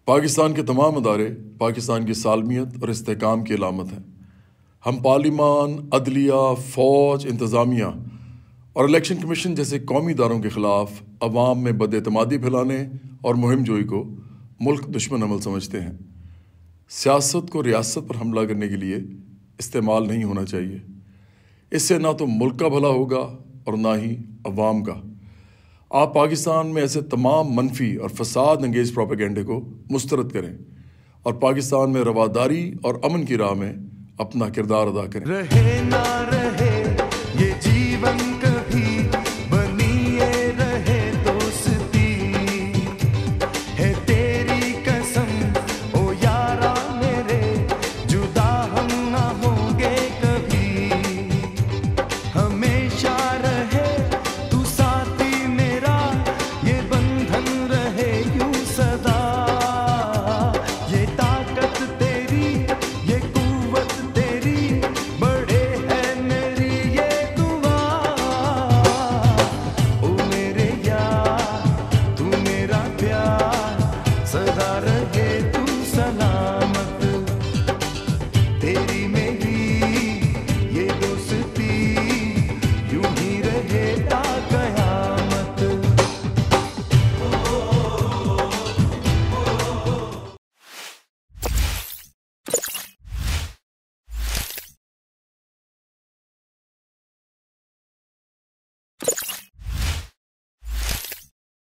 पाकिस्तान के तमाम अदारे पाकिस्तान की सालमियत और इस्तेहकाम की अलामत हैं। हम पार्लिमान, अदलिया, फ़ौज, इंतज़ामिया और इलेक्शन कमीशन जैसे कौमी इदारों के ख़िलाफ़ अवाम में बदएतमादी फैलाने और मुहिम जोई को मुल्क दुश्मन अमल समझते हैं। सियासत को रियासत पर हमला करने के लिए इस्तेमाल नहीं होना चाहिए। इससे ना तो मुल्क का भला होगा और ना ही अवाम का। आप पाकिस्तान में ऐसे तमाम मनफी और फसाद अंगेज प्रोपेगेंडे को मुस्तरद करें और पाकिस्तान में रवादारी और अमन की राह में अपना किरदार अदा करें। रहे ना रहे ये